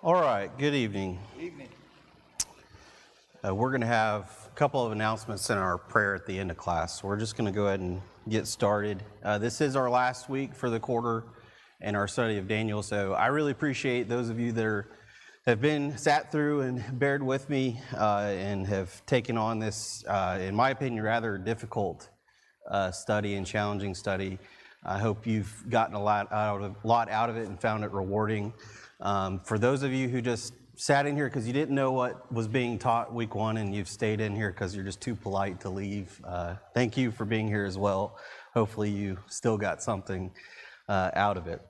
All right, good evening. Evening. We're going to have a couple of announcements in our prayer at the end of class. So we're just going to go ahead and get started. This is our last week for the quarter in our study of Daniel. So I really appreciate those of you that have been sat through and bared with me and have taken on this, in my opinion, rather difficult study and challenging study. I hope you've gotten a lot out of it and found it rewarding. For those of you who just sat in here because you didn't know what was being taught week one and you've stayed in here because you're just too polite to leave, thank you for being here as well. Hopefully you still got something out of it.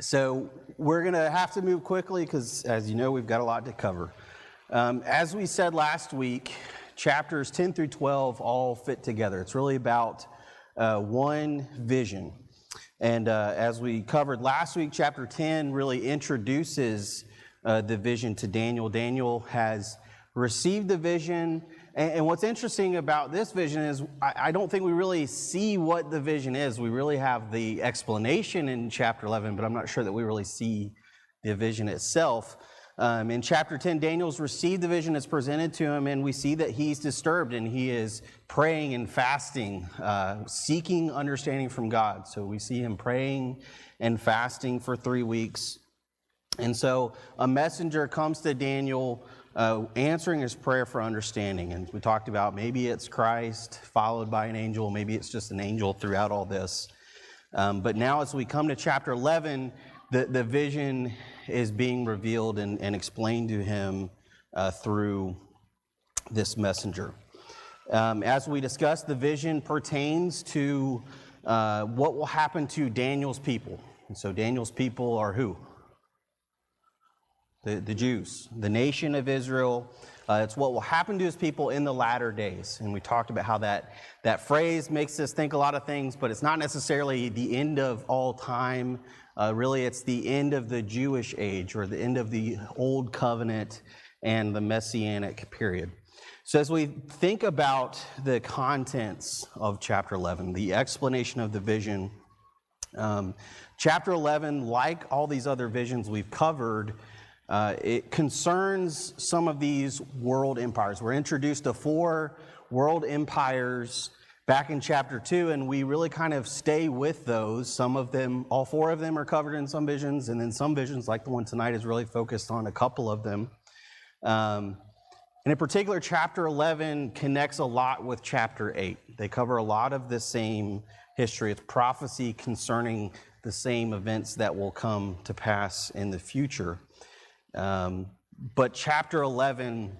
So we're going to have to move quickly because, as you know, we've got a lot to cover. As we said last week, chapters 10 through 12 all fit together. It's really about one vision. And as we covered last week, chapter 10 really introduces the vision to Daniel. Daniel has received the vision. And what's interesting about this vision is I don't think we really see what the vision is. We really have the explanation in chapter 11, but I'm not sure that we really see the vision itself. In chapter 10, Daniel's received the vision that's presented to him, and we see that he's disturbed and he is praying and fasting, seeking understanding from God. So we see him praying and fasting for 3 weeks. And so a messenger comes to Daniel answering his prayer for understanding. And we talked about maybe it's Christ followed by an angel, maybe it's just an angel throughout all this. But now as we come to chapter 11, the vision is being revealed and explained to him through this messenger. As we discussed, the vision pertains to what will happen to Daniel's people. And so Daniel's people are who? The Jews, the nation of Israel. It's what will happen to his people in the latter days. And we talked about how that phrase makes us think a lot of things, but it's not necessarily the end of all time. Really, it's the end of the Jewish age, or the end of the Old Covenant and the Messianic period. So as we think about the contents of chapter 11, the explanation of the vision, chapter 11, like all these other visions we've covered, it concerns some of these world empires. We're introduced to 4 world empires back in chapter 2, and we really kind of stay with those. Some of them, all 4 of them are covered in some visions, and then some visions, like the one tonight, is really focused on a couple of them. And in particular, chapter 11 connects a lot with chapter 8. They cover a lot of the same history. It's prophecy concerning the same events that will come to pass in the future. But chapter 11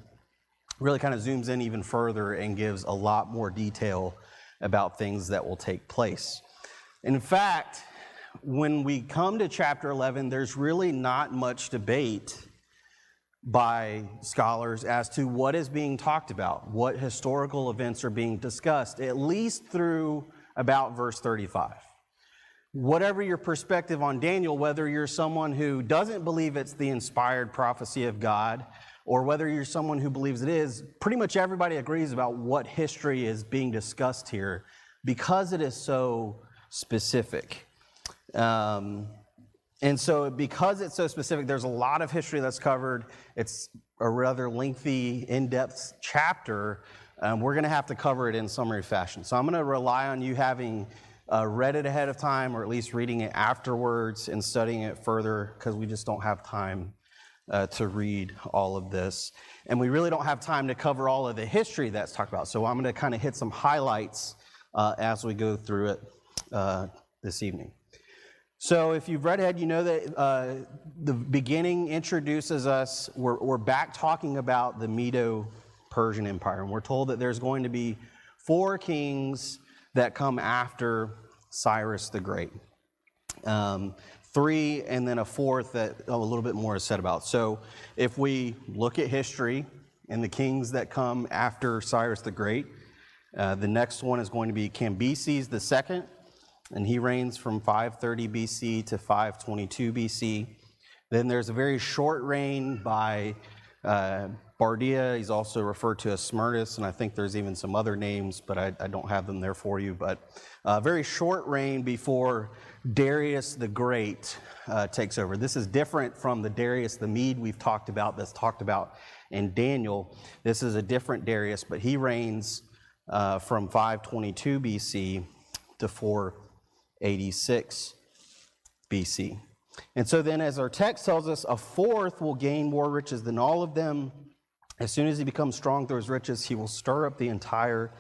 really kind of zooms in even further and gives a lot more detail about things that will take place. In fact, when we come to chapter 11, there's really not much debate by scholars as to what is being talked about, what historical events are being discussed, at least through about verse 35. Whatever your perspective on Daniel, whether you're someone who doesn't believe it's the inspired prophecy of God, or whether you're someone who believes it is, pretty much everybody agrees about what history is being discussed here because it is so specific. And so because it's so specific, there's a lot of history that's covered. It's a rather lengthy, in-depth chapter. We're going to have to cover it in summary fashion. So I'm going to rely on you having read it ahead of time, or at least reading it afterwards and studying it further, because we just don't have time to read all of this. And we really don't have time to cover all of the history that's talked about. So I'm going to kind of hit some highlights as we go through it this evening. So if you've read ahead, you know that the beginning introduces us, we're back talking about the Medo-Persian Empire. And we're told that there's going to be 4 kings that come after Cyrus the Great. 3, and then a 4th that a little bit more is said about. So if we look at history and the kings that come after Cyrus the Great, the next one is going to be Cambyses II, and he reigns from 530 BC to 522 BC. Then there's a very short reign by Bardia. He's also referred to as Smyrnus, and I think there's even some other names, but I don't have them there for you. But very short reign before Darius the Great takes over. This is different from the Darius the Mede we've talked about, that's talked about in Daniel. This is a different Darius, but he reigns from 522 BC to 486 BC. And so then, as our text tells us, a fourth will gain more riches than all of them. As soon as he becomes strong through his riches, he will stir up the entire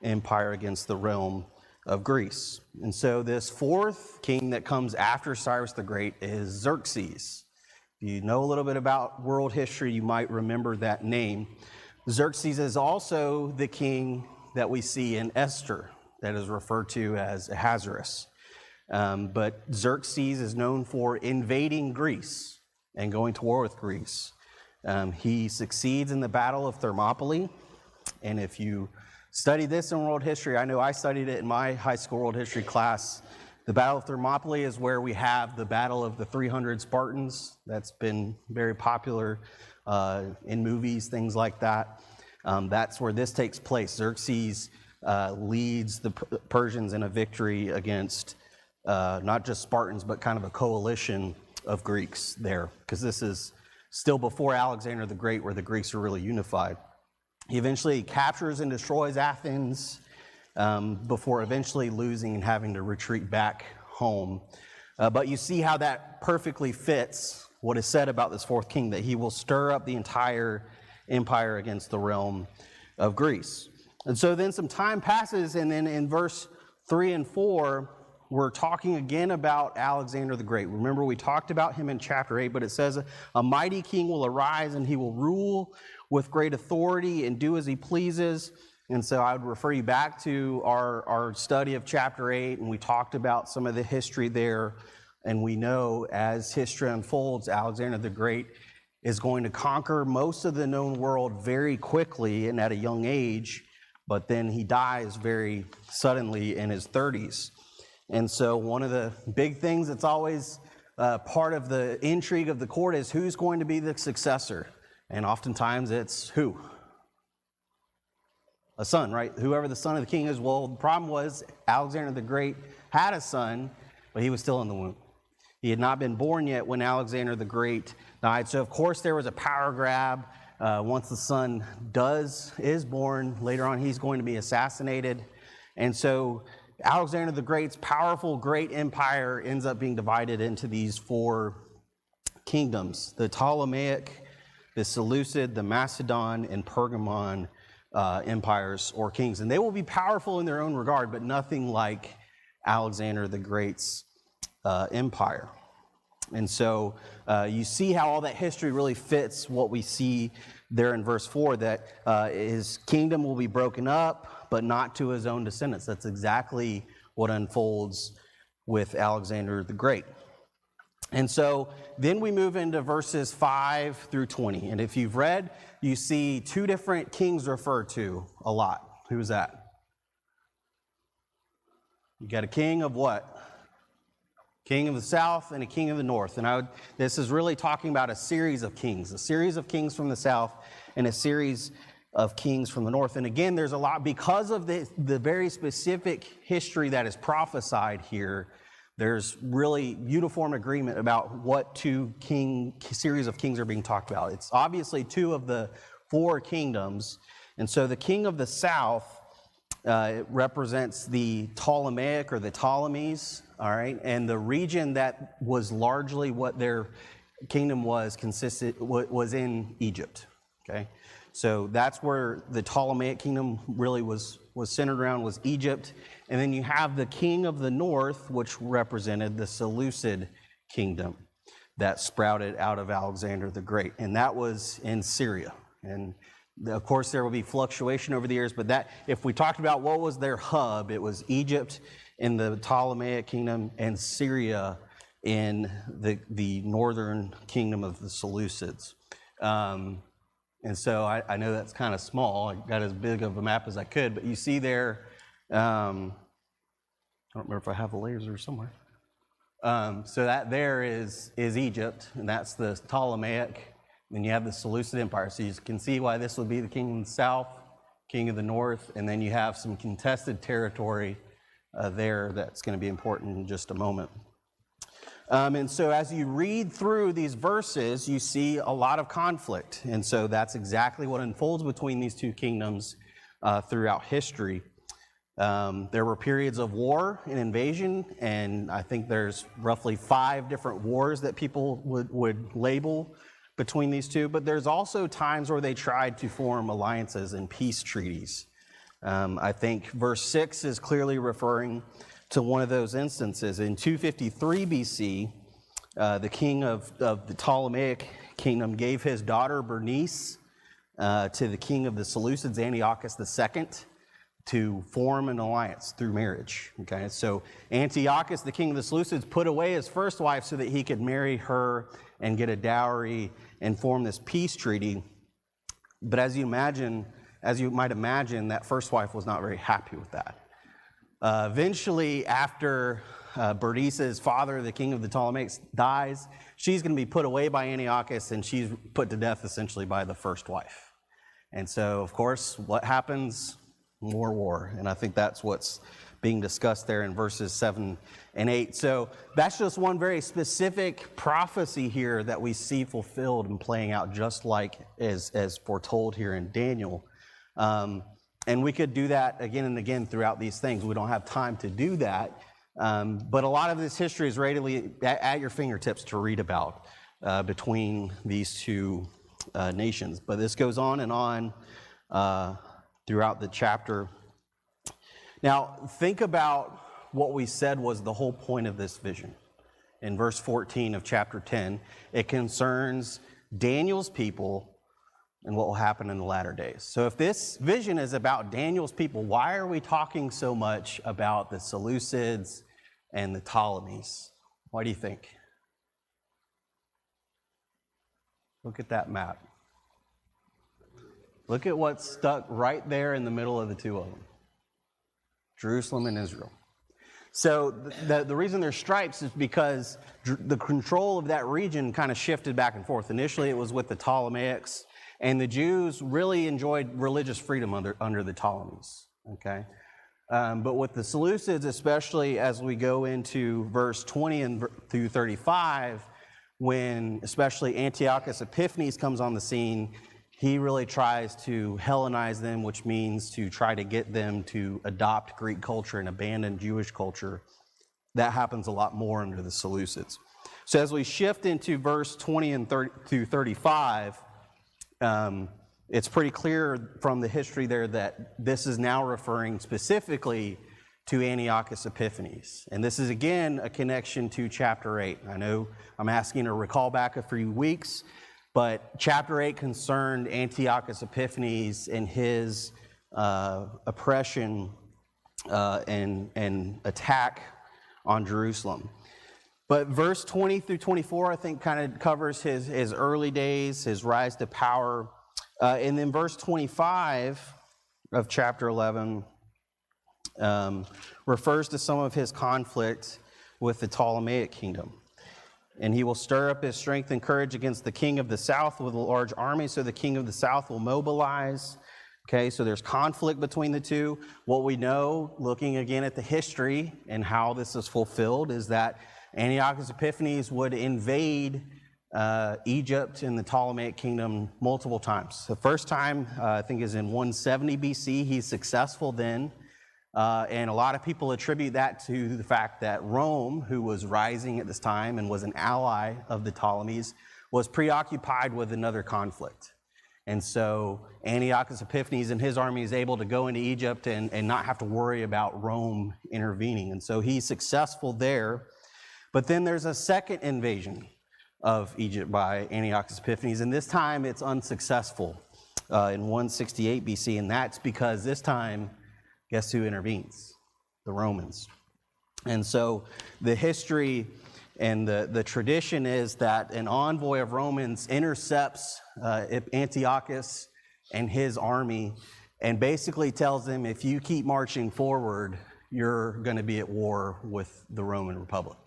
empire against the realm of Greece. And so this fourth king that comes after Cyrus the Great is Xerxes. If you know a little bit about world history, you might remember that name. Xerxes is also the king that we see in Esther, that is referred to as Ahasuerus. But Xerxes is known for invading Greece and going to war with Greece. He succeeds in the Battle of Thermopylae, and if you study this in world history, I know I studied it in my high school world history class. The Battle of Thermopylae is where we have the Battle of the 300 Spartans. That's been very popular in movies, things like that. That's where this takes place. Xerxes leads the Persians in a victory against not just Spartans, but kind of a coalition of Greeks there, because this is still before Alexander the Great, where the Greeks are really unified. He eventually captures and destroys Athens before eventually losing and having to retreat back home. But you see how that perfectly fits what is said about this fourth king, that he will stir up the entire empire against the realm of Greece. And so then some time passes, and then in verse 3 and 4, we're talking again about Alexander the Great. Remember, we talked about him in chapter 8, but it says, a mighty king will arise, and he will rule with great authority and do as he pleases. And so I would refer you back to our study of chapter 8, and we talked about some of the history there. And we know as history unfolds, Alexander the Great is going to conquer most of the known world very quickly and at a young age, but then he dies very suddenly in his 30s. And so one of the big things that's always part of the intrigue of the court is who's going to be the successor. And oftentimes it's who? A son, right? Whoever the son of the king is. Well, the problem was Alexander the Great had a son, but he was still in the womb. He had not been born yet when Alexander the Great died. So of course there was a power grab. Once the son is born, later on he's going to be assassinated. And so Alexander the Great's powerful great empire ends up being divided into these four kingdoms: the Ptolemaic, the Seleucid, the Macedon, and Pergamon empires or kings. And they will be powerful in their own regard, but nothing like Alexander the Great's empire. And so you see how all that history really fits what we see there in verse 4, that his kingdom will be broken up, but not to his own descendants. That's exactly what unfolds with Alexander the Great. And so then we move into verses 5 through 20. And if you've read, you see two different kings referred to a lot. Who's that? You got a king of what? King of the south and a king of the north. And this is really talking about a series of kings from the south and a series of kings from the north. And again, there's a lot, because of the very specific history that is prophesied here, there's really uniform agreement about what series of kings are being talked about. It's obviously two of the four kingdoms. And so the king of the south represents the Ptolemaic, or the Ptolemies, all right? And the region that was largely what their kingdom was in Egypt, okay? So that's where the Ptolemaic kingdom really was centered around, was Egypt. And then you have the king of the north, which represented the Seleucid kingdom that sprouted out of Alexander the Great. And that was in Syria. And of course, there will be fluctuation over the years, but that, if we talked about what was their hub, it was Egypt in the Ptolemaic kingdom and Syria in the northern kingdom of the Seleucids. And so I know that's kind of small. I got as big of a map as I could, but you see there, I don't remember if I have a laser somewhere. So that there is Egypt, and that's the Ptolemaic Then you have the Seleucid Empire. So you can see why this would be the king of the south, king of the north, and then you have some contested territory there that's going to be important in just a moment. And so as you read through these verses, you see a lot of conflict. And so that's exactly what unfolds between these two kingdoms throughout history. There were periods of war and invasion, and I think there's roughly 5 different wars that people would label between these two. But there's also times where they tried to form alliances and peace treaties. I think verse 6 is clearly referring to one of those instances. In 253 BC, the king of the Ptolemaic kingdom gave his daughter Bernice to the king of the Seleucids, Antiochus II, to form an alliance through marriage. Okay, so Antiochus, the king of the Seleucids, put away his first wife so that he could marry her and get a dowry and form this peace treaty. But as you might imagine, that first wife was not very happy with that. Eventually, after Bernice's father, the king of the Ptolemaics, dies, she's going to be put away by Antiochus, and she's put to death essentially by the first wife. And so, of course, what happens? More war. And I think that's what's being discussed there in verses 7 and 8. So that's just one very specific prophecy here that we see fulfilled and playing out just like as foretold here in Daniel. And we could do that again and again throughout these things. We don't have time to do that. But a lot of this history is readily at your fingertips to read about between these two nations. But this goes on and on throughout the chapter. Now, think about what we said was the whole point of this vision. In verse 14 of chapter 10, it concerns Daniel's people and what will happen in the latter days. So if this vision is about Daniel's people, why are we talking so much about the Seleucids and the Ptolemies? Why do you think? Look at that map. Look at what's stuck right there in the middle of the two of them. Jerusalem and Israel. So the reason there's stripes is because the control of that region kind of shifted back and forth. Initially, it was with the Ptolemaics, and the Jews really enjoyed religious freedom under the Ptolemies. Okay, but with the Seleucids, especially as we go into verse 20 and through 35, when especially Antiochus Epiphanes comes on the scene, he really tries to Hellenize them, which means to try to get them to adopt Greek culture and abandon Jewish culture. That happens a lot more under the Seleucids. So as we shift into verse 20 and through 35, it's pretty clear from the history there that this is now referring specifically to Antiochus Epiphanes. And this is, again, a connection to chapter 8. I know I'm asking to recall back a few weeks, but chapter 8 concerned Antiochus Epiphanes and his oppression and attack on Jerusalem. But verse 20 through 24, I think, kind of covers his early days, his rise to power. And then verse 25 of chapter 11 refers to some of his conflict with the Ptolemaic kingdom. And he will stir up his strength and courage against the king of the south with a large army, so the king of the south will mobilize. Okay, so there's conflict between the two. What we know, looking again at the history and how this is fulfilled, is that Antiochus Epiphanes would invade Egypt and the Ptolemaic kingdom multiple times. The first time, I think, is in 170 BC. He's successful then. And a lot of people attribute that to the fact that Rome, who was rising at this time and was an ally of the Ptolemies, was preoccupied with another conflict. And so Antiochus Epiphanes and his army is able to go into Egypt and not have to worry about Rome intervening. And so he's successful there. But then there's a second invasion of Egypt by Antiochus Epiphanes, and this time it's unsuccessful in 168 BC, and that's because this time, guess who intervenes? The Romans. And so the history and the tradition is that an envoy of Romans intercepts Antiochus and his army and basically tells them, if you keep marching forward, you're going to be at war with the Roman Republic.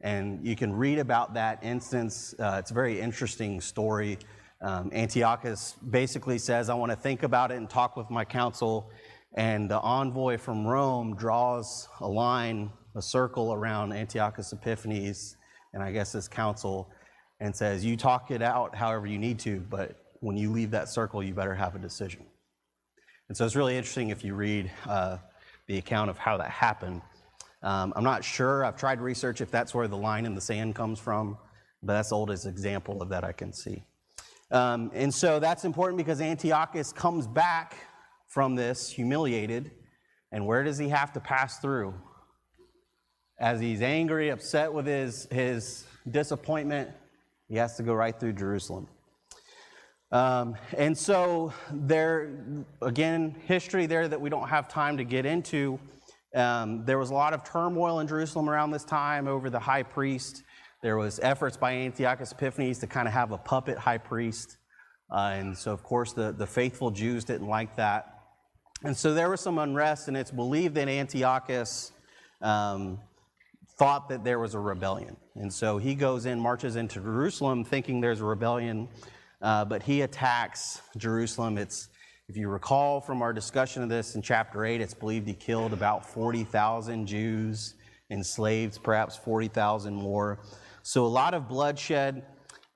And you can read about that instance. It's a very interesting story. Antiochus basically says, I want to think about it and talk with my council. And the envoy from Rome draws a line, a circle around Antiochus Epiphanes, and I guess his council, and says, you talk it out however you need to, but when you leave that circle, you better have a decision. And so it's really interesting if you read the account of how that happened. I'm not sure. I've tried to research if that's where the line in the sand comes from, but that's the oldest example of that I can see. And so that's important because Antiochus comes back from this humiliated, and where does he have to pass through? As he's angry, upset with his disappointment, he has to go right through Jerusalem. And so there, again, history there that we don't have time to get into. There was a lot of turmoil in Jerusalem around this time over the high priest. There was efforts by Antiochus Epiphanes to kind of have a puppet high priest. And so, of course, the faithful Jews didn't like that. And so there was some unrest, and it's believed that Antiochus thought that there was a rebellion. And so he goes in, marches into Jerusalem thinking there's a rebellion, but he attacks Jerusalem. If you recall from our discussion of this in chapter 8, it's believed he killed about 40,000 Jews, enslaved perhaps 40,000 more. So a lot of bloodshed.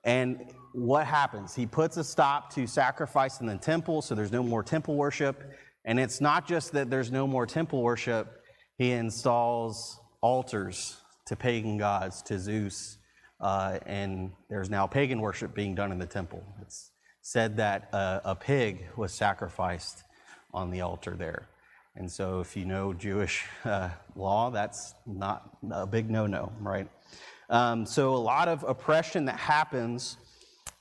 And what happens? He puts a stop to sacrifice in the temple, so there's no more temple worship. And it's not just that there's no more temple worship, he installs altars to pagan gods, to Zeus, and there's now pagan worship being done in the temple. It's said that a pig was sacrificed on the altar there. And so if you know Jewish law, that's not a big no-no, right? So a lot of oppression that happens,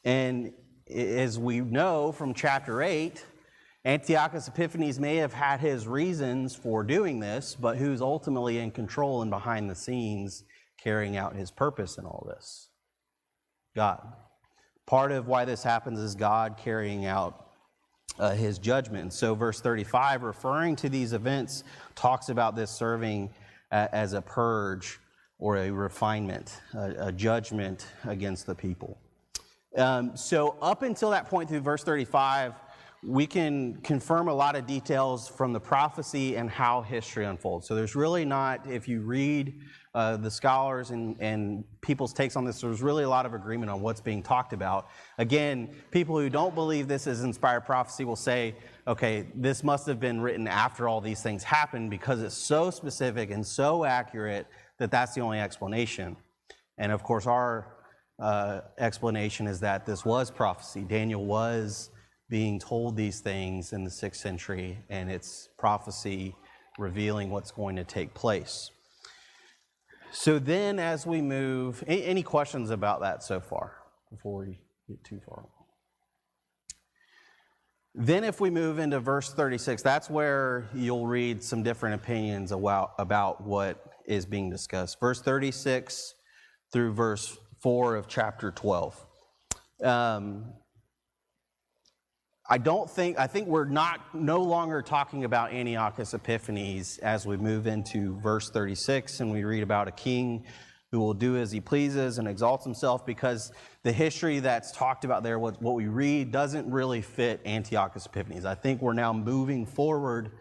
and as we know from chapter 8, Antiochus Epiphanes may have had his reasons for doing this, but who's ultimately in control and behind the scenes carrying out his purpose in all this? God. Part of why this happens is God carrying out his judgment. So verse 35, referring to these events, talks about this serving as a purge or a refinement, a judgment against the people. So up until that point through verse 35, we can confirm a lot of details from the prophecy and how history unfolds. So there's really not, if you read the scholars and people's takes on this, there's really a lot of agreement on what's being talked about. Again, people who don't believe this is inspired prophecy will say, okay, this must have been written after all these things happened because it's so specific and so accurate that that's the only explanation. And of course, our explanation is that this was prophecy. Daniel was being told these things in the 6th century, and it's prophecy revealing what's going to take place. So then as we move, any questions about that so far before we get too far? Then if we move into verse 36, that's where you'll read some different opinions about what is being discussed. Verse 36 through verse 4 of chapter 12. I think we're no longer talking about Antiochus Epiphanes as we move into verse 36 and we read about a king who will do as he pleases and exalts himself, because the history that's talked about there, what we read, doesn't really fit Antiochus Epiphanes. I think we're now moving forward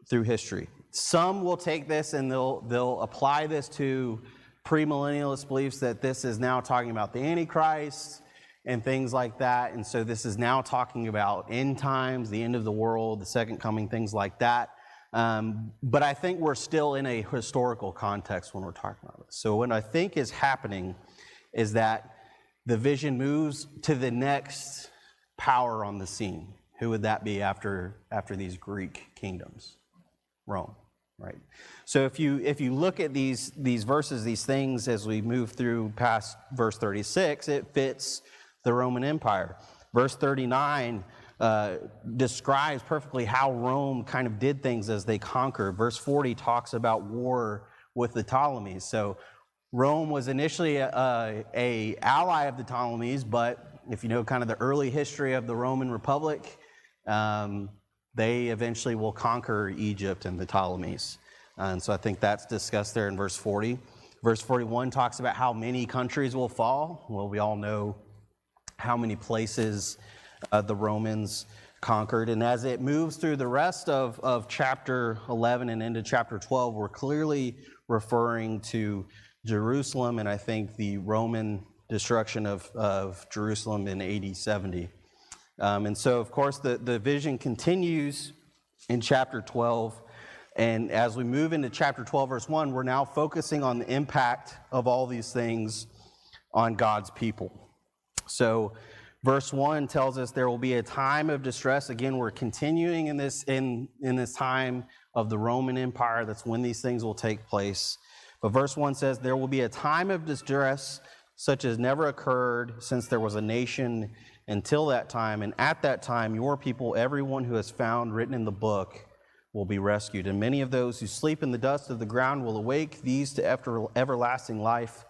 through history. Some will take this and they'll apply this to premillennialist beliefs that this is now talking about the Antichrist and things like that. And so this is now talking about end times, the end of the world, the second coming, things like that. But I think we're still in a historical context when we're talking about this. So what I think is happening is that the vision moves to the next power on the scene. Who would that be after these Greek kingdoms? Rome, right? So if you look at these verses, these things, as we move through past verse 36, it fits the Roman Empire. Verse 39 describes perfectly how Rome kind of did things as they conquered. Verse 40 talks about war with the Ptolemies. So Rome was initially a ally of the Ptolemies, but if you know kind of the early history of the Roman Republic, they eventually will conquer Egypt and the Ptolemies. And so I think that's discussed there in verse 40. Verse 41 talks about how many countries will fall. Well, we all know how many places the Romans conquered. And as it moves through the rest of chapter 11 and into chapter 12, we're clearly referring to Jerusalem, and I think the Roman destruction of Jerusalem in AD 70. And so, of course, the vision continues in chapter 12. And as we move into chapter 12, verse 1, we're now focusing on the impact of all these things on God's people. So verse 1 tells us there will be a time of distress. Again, we're continuing in this time of the Roman Empire. That's when these things will take place. But verse 1 says, there will be a time of distress such as never occurred since there was a nation until that time. And at that time, your people, everyone who is found written in the book, will be rescued. And many of those who sleep in the dust of the ground will awake, these to everlasting life,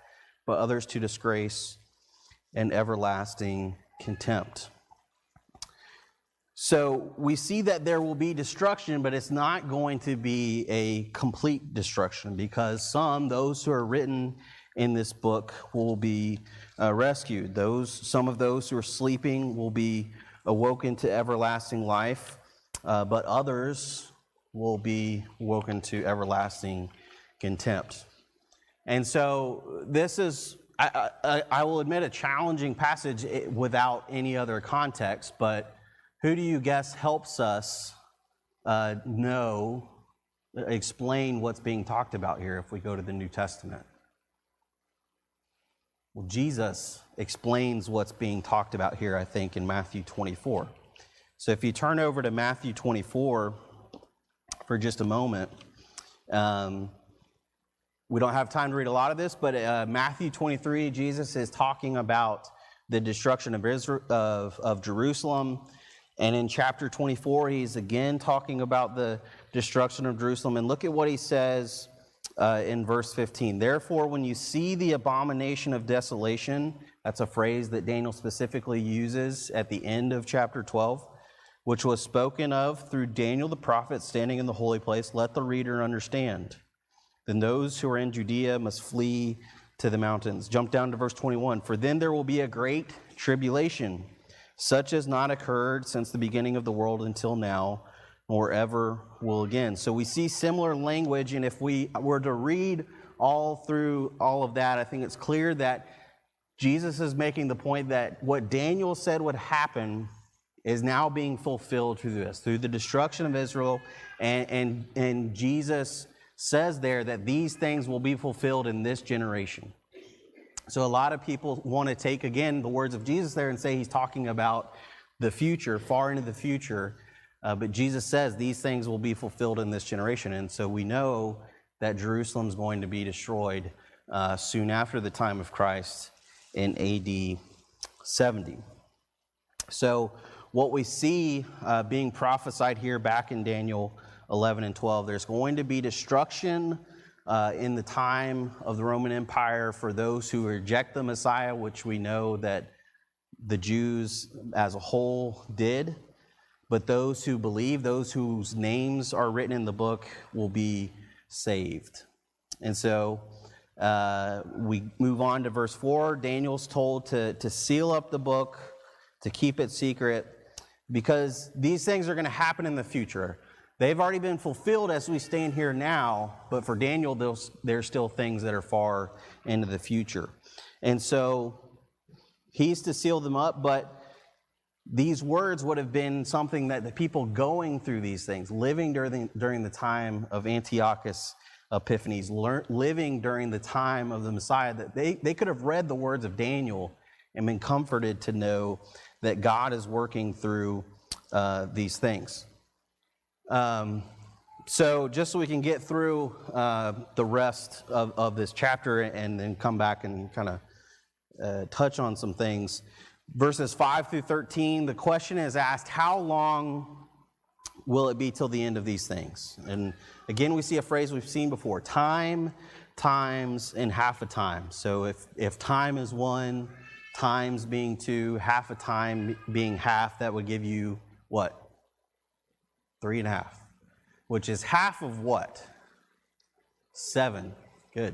but others to disgrace and everlasting contempt. So we see that there will be destruction, but it's not going to be a complete destruction, because those who are written in this book, will be rescued. Some of those who are sleeping will be awoken to everlasting life, but others will be woken to everlasting contempt. And so this is, I will admit, a challenging passage without any other context, but who do you guess helps us explain what's being talked about here if we go to the New Testament? Well, Jesus explains what's being talked about here, I think, in Matthew 24. So if you turn over to Matthew 24 for just a moment, we don't have time to read a lot of this, but Matthew 23, Jesus is talking about the destruction of Jerusalem. And in chapter 24, he's again talking about the destruction of Jerusalem. And look at what he says in verse 15. Therefore, when you see the abomination of desolation, that's a phrase that Daniel specifically uses at the end of chapter 12, which was spoken of through Daniel the prophet standing in the holy place, let the reader understand. Then those who are in Judea must flee to the mountains. Jump down to verse 21. For then there will be a great tribulation, such has not occurred since the beginning of the world until now, nor ever will again. So we see similar language, and if we were to read all through all of that, I think it's clear that Jesus is making the point that what Daniel said would happen is now being fulfilled through the destruction of Israel, and Jesus says there that these things will be fulfilled in this generation. So a lot of people want to take, again, the words of Jesus there and say he's talking about the future, far into the future, but Jesus says these things will be fulfilled in this generation, and so we know that Jerusalem's going to be destroyed soon after the time of Christ in AD 70. So what we see being prophesied here back in Daniel 11 and 12, there's going to be destruction in the time of the Roman Empire for those who reject the Messiah, which we know that the Jews as a whole did. But those who believe, those whose names are written in the book, will be saved. And so we move on to verse 4. Daniel's told to seal up the book, to keep it secret, because these things are going to happen in the future. They've already been fulfilled as we stand here now, but for Daniel, there's still things that are far into the future. And so he's to seal them up, but these words would have been something that the people going through these things, living during the time of Antiochus Epiphanes, living during the time of the Messiah, that they could have read the words of Daniel and been comforted to know that God is working through these things. So just so we can get through the rest of this chapter and then come back and kind of touch on some things. Verses 5 through 13, the question is asked, how long will it be till the end of these things? And again, we see a phrase we've seen before, time, times, and half a time. So if time is 1, times being 2, half a time being half, that would give you what? 3.5, which is half of what? 7. Good.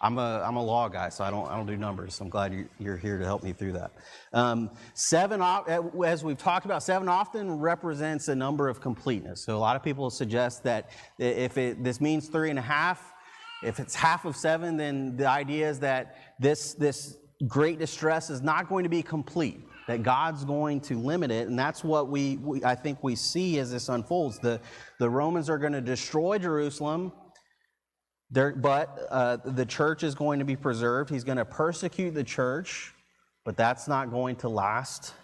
I'm a law guy, so I don't do numbers. I'm glad you're here to help me through that. Seven, as we've talked about, seven often represents a number of completeness. So a lot of people suggest that if this means 3.5, if it's half of 7, then the idea is that this great distress is not going to be complete, that God's going to limit it, and that's what I think we see as this unfolds. The Romans are going to destroy Jerusalem, but the church is going to be preserved. He's going to persecute the church, but that's not going to last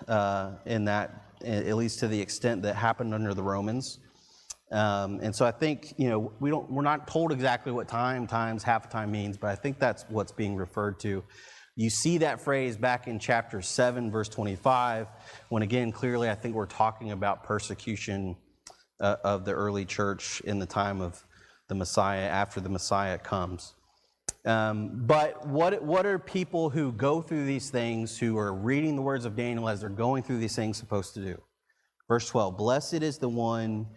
in that, at least to the extent that happened under the Romans. And so I think, we're not told exactly what times half a time means, but I think that's what's being referred to. You see that phrase back in chapter 7, verse 25, when again, clearly I think we're talking about persecution of the early church in the time of the Messiah, after the Messiah comes. But what are people who go through these things, who are reading the words of Daniel as they're going through these things, supposed to do? Verse 12, blessed is the one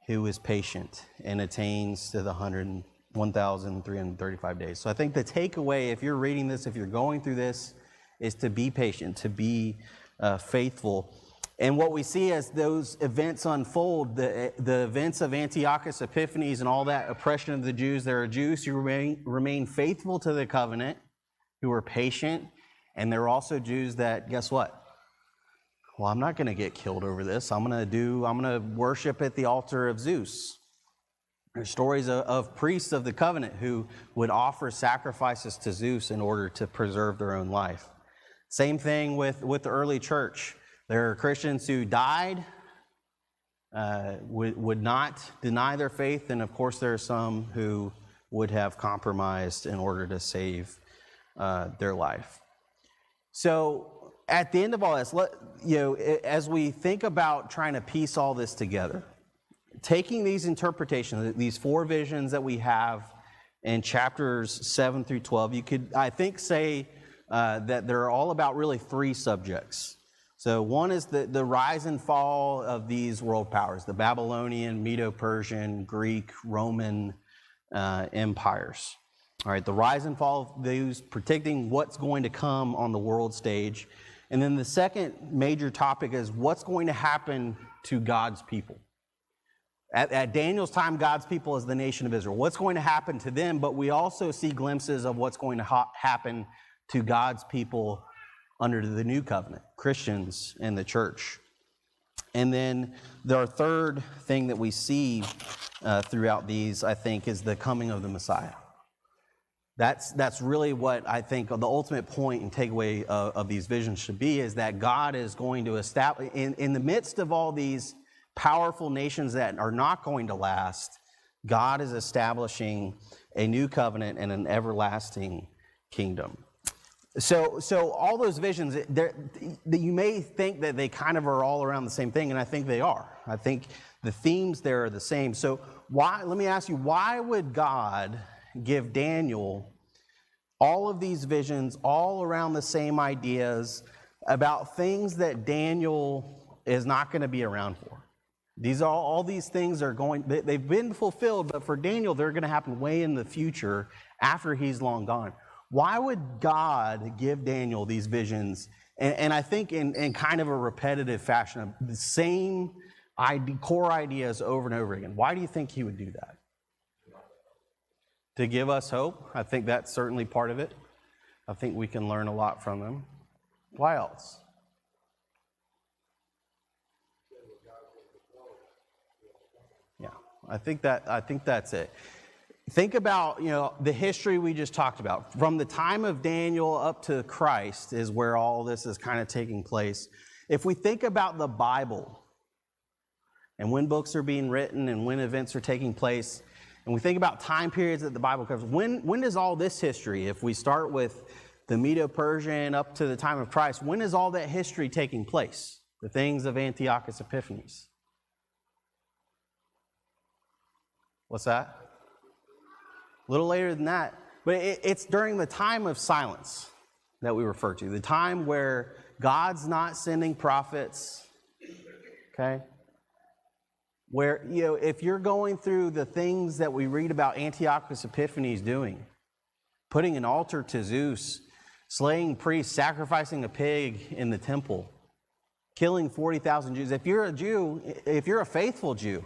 who is patient and attains to the 1,335 days. So I think the takeaway, if you're reading this, if you're going through this, is to be patient, to be faithful. And what we see as those events unfold, the events of Antiochus Epiphanes and all that oppression of the Jews, there are Jews who remain faithful to the covenant, who are patient, and there are also Jews that, guess what? Well, I'm not going to get killed over this. I'm going to worship at the altar of Zeus. There's stories of priests of the covenant who would offer sacrifices to Zeus in order to preserve their own life. Same thing with the early church. There are Christians who died, would not deny their faith, and of course there are some who would have compromised in order to save their life. So at the end of all this, as we think about trying to piece all this together, taking these interpretations, these 4 visions that we have in chapters 7 through 12, you could, I think, say that they're all about really 3 subjects. So one is the rise and fall of these world powers, the Babylonian, Medo-Persian, Greek, Roman empires. All right, the rise and fall of these, predicting what's going to come on the world stage. And then the second major topic is what's going to happen to God's people. At Daniel's time, God's people is the nation of Israel. What's going to happen to them? But we also see glimpses of what's going to happen to God's people under the new covenant, Christians in the church. And then our third thing that we see throughout these, I think, is the coming of the Messiah. That's really what I think the ultimate point and takeaway of these visions should be, is that God is going to establish, in the midst of all these powerful nations that are not going to last, God is establishing a new covenant and an everlasting kingdom. So all those visions, you may think that they kind of are all around the same thing, and I think they are. I think the themes there are the same. So let me ask you, why would God give Daniel all of these visions, all around the same ideas, about things that Daniel is not going to be around for? All these things they've been fulfilled, but for Daniel, they're going to happen way in the future after he's long gone. Why would God give Daniel these visions? And I think in kind of a repetitive fashion, of the same core ideas over and over again. Why do you think he would do that? To give us hope. I think that's certainly part of it. I think we can learn a lot from them. Why else? Yeah, I think that's it. Think about, the history we just talked about. From the time of Daniel up to Christ is where all this is kind of taking place. If we think about the Bible and when books are being written and when events are taking place, and we think about time periods that the Bible covers, when does all this history, if we start with the Medo-Persian up to the time of Christ, when is all that history taking place? The things of Antiochus Epiphanes. What's that? A little later than that, but it's during the time of silence that we refer to, the time where God's not sending prophets, okay? Where, if you're going through the things that we read about Antiochus Epiphanes doing, putting an altar to Zeus, slaying priests, sacrificing a pig in the temple, killing 40,000 Jews. If you're a Jew, if you're a faithful Jew,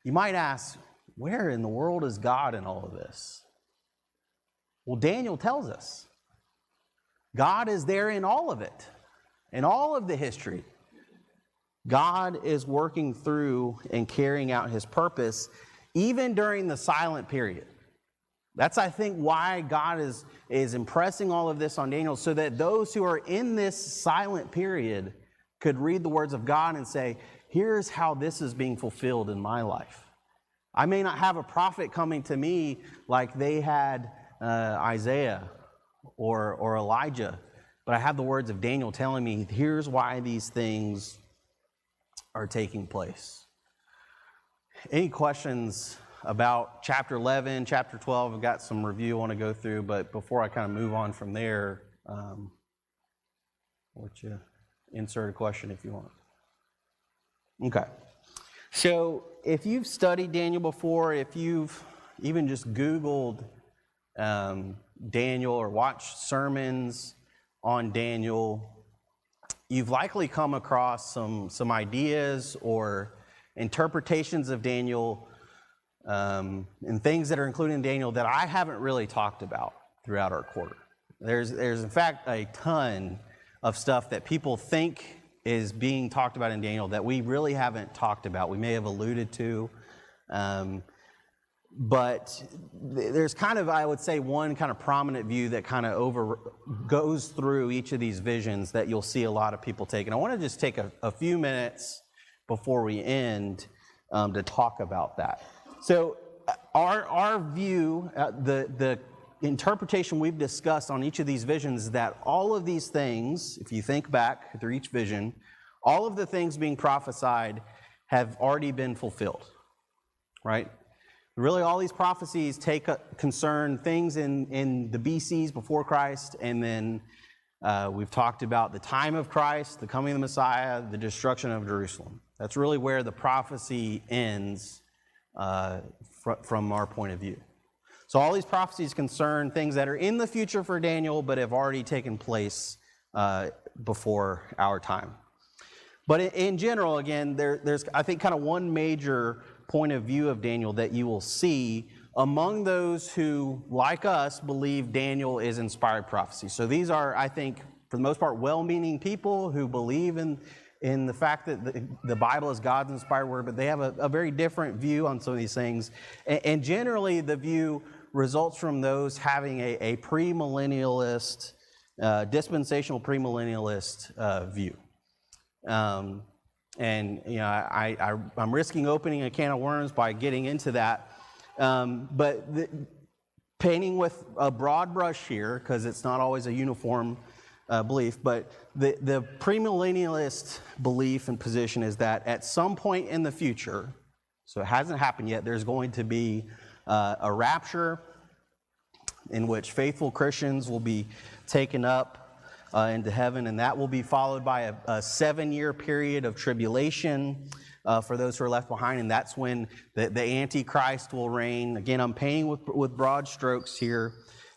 you might ask, where in the world is God in all of this? Well, Daniel tells us. God is there in all of it, in all of the history. God is working through and carrying out his purpose, even during the silent period. That's, I think, why God is impressing all of this on Daniel, so that those who are in this silent period could read the words of God and say, here's how this is being fulfilled in my life. I may not have a prophet coming to me like they had Isaiah or Elijah, but I have the words of Daniel telling me, here's why these things are taking place. Any questions about chapter 11, chapter 12? I've got some review I want to go through, but before I kind of move on from there, I'll let you insert a question if you want. Okay. So if you've studied Daniel before, if you've even just Googled Daniel or watched sermons on Daniel, you've likely come across some ideas or interpretations of Daniel and things that are included in Daniel that I haven't really talked about throughout our quarter. There's in fact a ton of stuff that people think is being talked about in Daniel that we really haven't talked about. We may have alluded to, but there's kind of, I would say, one kind of prominent view that kind of goes through each of these visions that you'll see a lot of people take. And I want to just take a few minutes before we end to talk about that. So our view, the interpretation we've discussed on each of these visions, is that all of these things, if you think back through each vision, all of the things being prophesied have already been fulfilled, right? Really, all these prophecies concern things in the BCs before Christ, and then we've talked about the time of Christ, the coming of the Messiah, the destruction of Jerusalem. That's really where the prophecy ends from our point of view. So all these prophecies concern things that are in the future for Daniel, but have already taken place before our time. But in general, again, there's, I think, kind of one major point of view of Daniel that you will see among those who, like us, believe Daniel is inspired prophecy. So these are, I think, for the most part, well-meaning people who believe in the fact that the Bible is God's inspired word, but they have a very different view on some of these things. And generally, the view results from those having a premillennialist, dispensational premillennialist view. And you know, I'm risking opening a can of worms by getting into that. But painting with a broad brush here, because it's not always a uniform belief, but the premillennialist belief and position is that at some point in the future, so it hasn't happened yet, there's going to be a rapture in which faithful Christians will be taken up into heaven, and that will be followed by a 7-year period of tribulation for those who are left behind, and that's when the Antichrist will reign. Again, I'm painting with broad strokes here.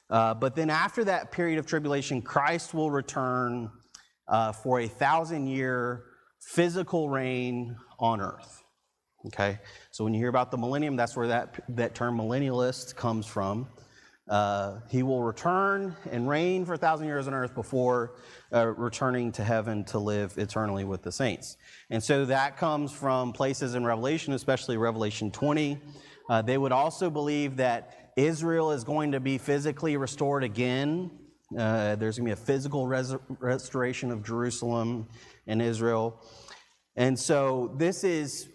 But then after that period of tribulation, Christ will return for a 1,000-year physical reign on earth. Okay? So when you hear about the millennium, that's where that term millennialist comes from. He will return and reign for 1,000 years on earth before returning to heaven to live eternally with the saints. And so that comes from places in Revelation, especially Revelation 20. They would also believe that Israel is going to be physically restored again. There's going to be a physical restoration of Jerusalem and Israel. And so this is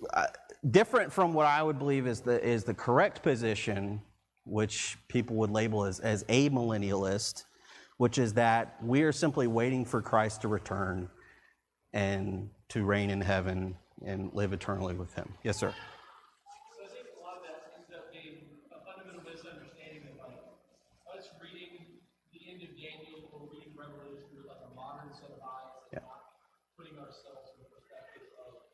different from what I would believe is the correct position, which people would label as a millennialist, which is that we are simply waiting for Christ to return and to reign in heaven and live eternally with him. Yes, sir. So I think a lot of that ends up being a fundamental misunderstanding of like us reading the end of Daniel or reading Revelation with like a modern set of eyes and not putting ourselves in the perspective of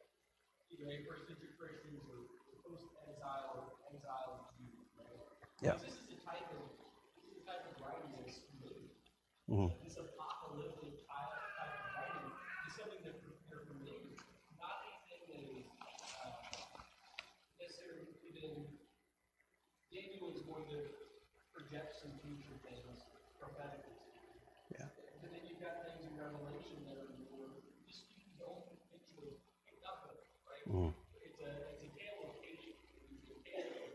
either a first century Christians or post-exile or exile Jews, right? Yeah. This is the type of writing that This apocalyptic type of writing is something that they're familiar with, not anything that is necessarily even Daniel is going to project some future things prophetically. Yeah. But then you've got things in Revelation that are more just you don't picture pick up with, right? It's a tale of patience. It's a tale of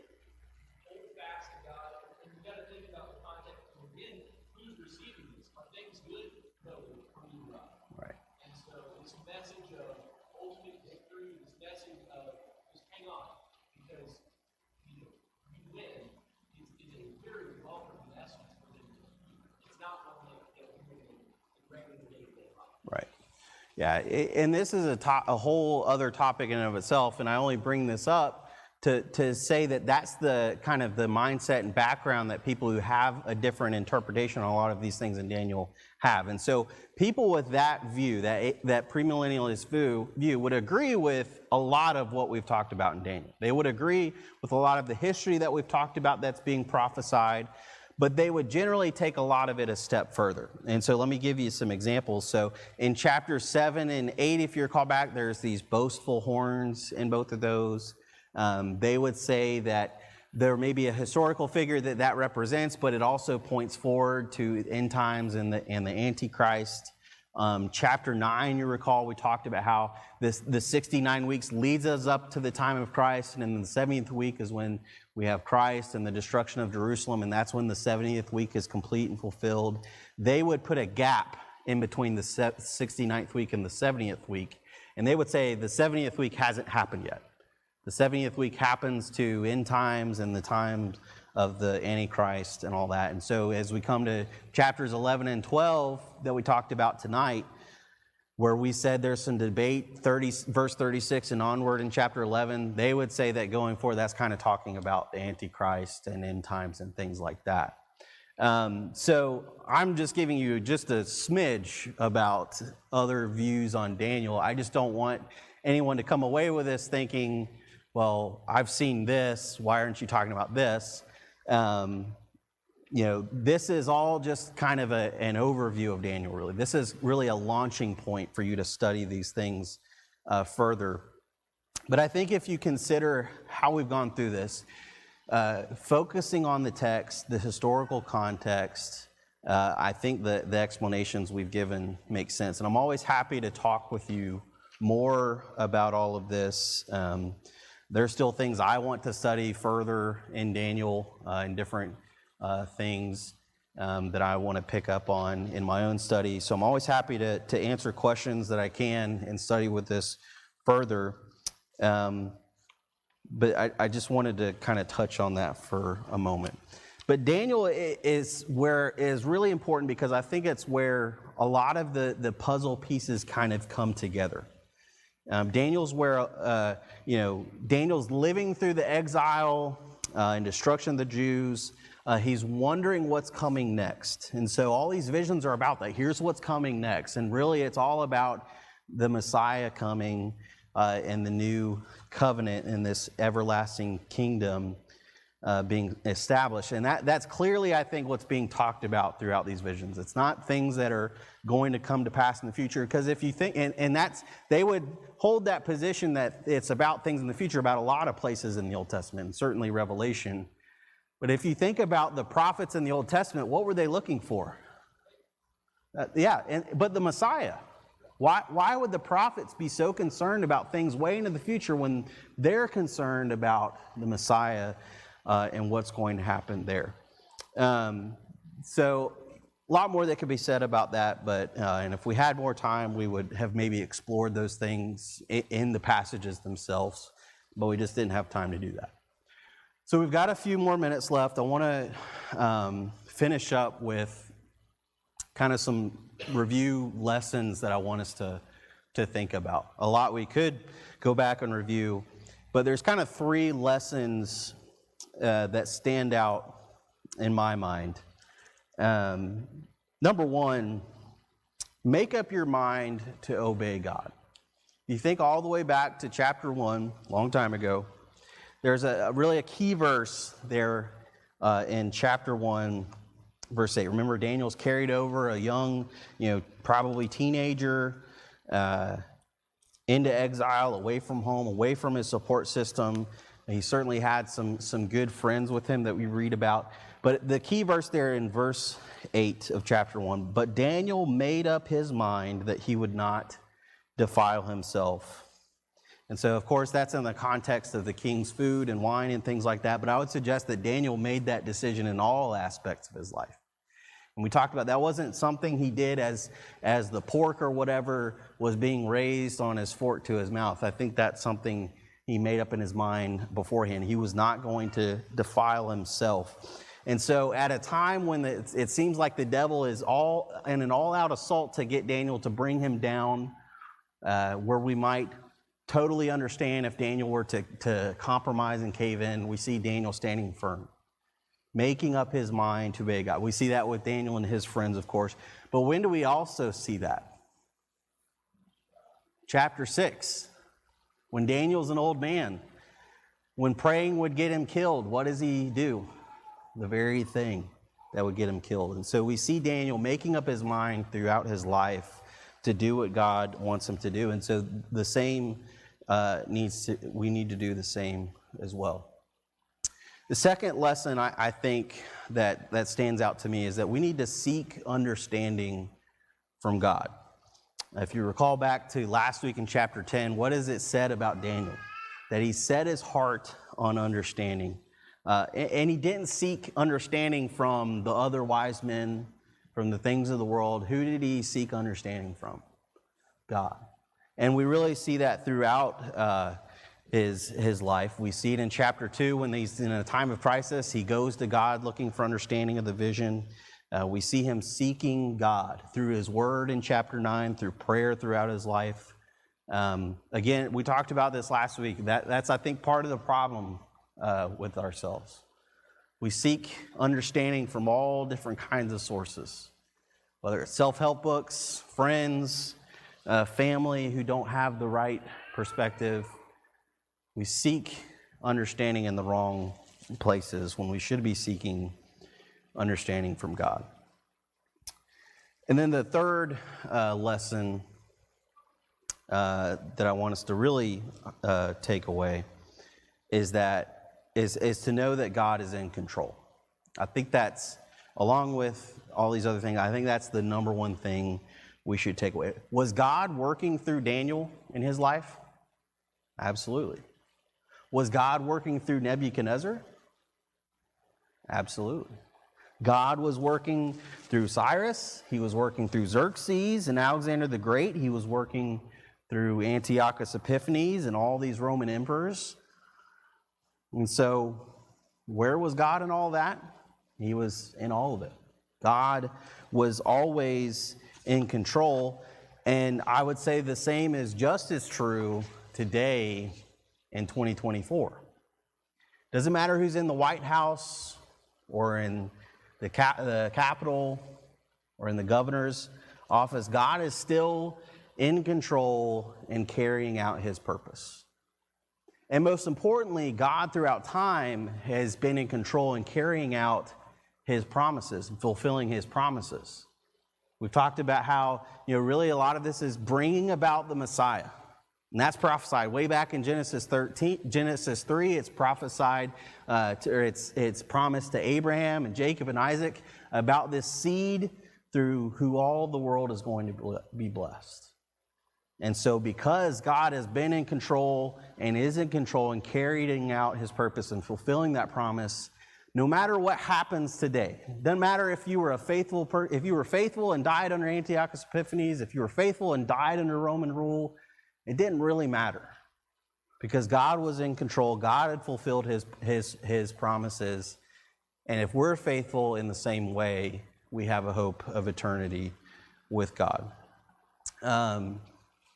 hold fast to God. And you've got to think about the context of again, who's receiving this? Are things good? No, from you, God. Right. And so this message of ultimate victory, this message of just hang on, because you win is a very welcome message for them to hear. It's not one that they'll hear in regular day-to-day life. Right. Yeah, and this is a whole other topic in and of itself, and I only bring this up to say that that's the kind of the mindset and background that people who have a different interpretation on a lot of these things in Daniel have. And so people with that view, that premillennialist view would agree with a lot of what we've talked about in Daniel. They would agree with a lot of the history that we've talked about that's being prophesied, but they would generally take a lot of it a step further. And so let me give you some examples. So in chapters 7 and 8, if you recall back, there's these boastful horns in both of those. They would say that there may be a historical figure that represents, but it also points forward to end times and the Antichrist. Chapter 9, you recall, we talked about how the 69 weeks leads us up to the time of Christ, and in the 70th week is when we have Christ and the destruction of Jerusalem, and that's when the 70th week is complete and fulfilled. They would put a gap in between the 69th week and the 70th week, and they would say the 70th week hasn't happened yet. The 70th week happens to end times and the times of the Antichrist and all that. And so as we come to chapters 11 and 12 that we talked about tonight, where we said there's some debate, verse 36 and onward in chapter 11, they would say that going forward, that's kind of talking about the Antichrist and end times and things like that. So I'm just giving you just a smidge about other views on Daniel. I just don't want anyone to come away with this thinking, well, I've seen this, why aren't you talking about this? This is all just kind of an overview of Daniel, really. This is really a launching point for you to study these things further. But I think if you consider how we've gone through this, focusing on the text, the historical context, I think the explanations we've given make sense. And I'm always happy to talk with you more about all of this. There's still things I want to study further in Daniel and different things that I want to pick up on in my own study. So I'm always happy to answer questions that I can and study with this further. But I just wanted to kind of touch on that for a moment. But Daniel is really important because I think it's where a lot of the puzzle pieces kind of come together. Daniel's where, Daniel's living through the exile and destruction of the Jews. He's wondering what's coming next. And so all these visions are about that. Here's what's coming next. And really it's all about the Messiah coming and the new covenant and this everlasting kingdom being established. And that's clearly, I think, what's being talked about throughout these visions. It's not things that are going to come to pass in the future. Because if you think, and that's, they would hold that position that it's about things in the future about a lot of places in the Old Testament, and certainly Revelation. But if you think about the prophets in the Old Testament, what were they looking for? But the Messiah. Why would the prophets be so concerned about things way into the future when they're concerned about the Messiah and what's going to happen there? So a lot more that could be said about that, but and if we had more time, we would have maybe explored those things in the passages themselves, but we just didn't have time to do that. So we've got a few more minutes left. I want to finish up with kind of some review lessons that I want us to think about. A lot we could go back and review, but there's kind of three lessons that stand out in my mind. Number one, make up your mind to obey God. You think all the way back to chapter 1, a long time ago, there's a really key verse there in chapter 1 verse 8. Remember, Daniel's carried over a young, probably teenager, into exile, away from home, away from his support system. He certainly had some good friends with him that we read about. But the key verse there in verse 8 of chapter 1, but Daniel made up his mind that he would not defile himself. And so, of course, that's in the context of the king's food and wine and things like that. But I would suggest that Daniel made that decision in all aspects of his life. And we talked about that wasn't something he did as the pork or whatever was being raised on his fork to his mouth. I think that's something he made up in his mind beforehand. He was not going to defile himself. And so at a time when it seems like the devil is in an all-out assault to get Daniel to bring him down, where we might totally understand if Daniel were to compromise and cave in, we see Daniel standing firm, making up his mind to obey God. We see that with Daniel and his friends, of course. But when do we also see that? Chapter 6, when Daniel's an old man, when praying would get him killed, what does he do? The very thing that would get him killed. And so we see Daniel making up his mind throughout his life to do what God wants him to do. And so the same we need to do the same as well. The second lesson I think that stands out to me is that we need to seek understanding from God. If you recall back to last week in chapter 10, what is it said about Daniel? That he set his heart on understanding. And he didn't seek understanding from the other wise men, from the things of the world. Who did he seek understanding from? God. And we really see that throughout his life. We see it in chapter 2 when he's in a time of crisis. He goes to God looking for understanding of the vision. We see him seeking God through his word in chapter 9, through prayer throughout his life. Again, we talked about this last week. That's, I think, part of the problem with ourselves. We seek understanding from all different kinds of sources, whether it's self-help books, friends, family who don't have the right perspective. We seek understanding in the wrong places when we should be seeking understanding from God. And then the third lesson that I want us to really take away is to know that God is in control. I think that's, along with all these other things, I think that's the number one thing we should take away. Was God working through Daniel in his life? Absolutely. Was God working through Nebuchadnezzar? Absolutely. God was working through Cyrus. He was working through Xerxes and Alexander the Great. He was working through Antiochus Epiphanes and all these Roman emperors. And so, where was God in all that? He was in all of it. God was always in control. And I would say the same is just as true today in 2024. Doesn't matter who's in the White House or in the Capitol or in the governor's office. God is still in control and carrying out his purpose. And most importantly, God throughout time has been in control and carrying out his promises and fulfilling his promises. We've talked about how, really a lot of this is bringing about the Messiah. And that's prophesied way back in Genesis 3. It's prophesied, it's promised to Abraham and Jacob and Isaac about this seed through who all the world is going to be blessed. And so because God has been in control and is in control and carrying out his purpose and fulfilling that promise, no matter what happens today, doesn't matter if you were if you were faithful and died under Antiochus Epiphanes, if you were faithful and died under Roman rule, it didn't really matter because God was in control. God had fulfilled his promises. And if we're faithful in the same way, we have a hope of eternity with God.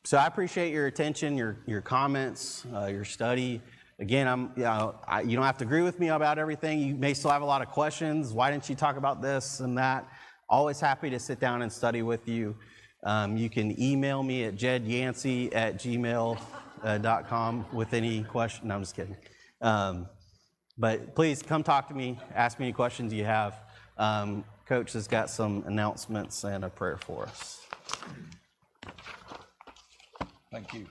So I appreciate your attention, your comments, your study. Again, you don't have to agree with me about everything. You may still have a lot of questions. Why didn't you talk about this and that? Always happy to sit down and study with you. You can email me at jedyancey@gmail.com with any question. No, I'm just kidding. But please come talk to me. Ask me any questions you have. Coach has got some announcements and a prayer for us. Thank you.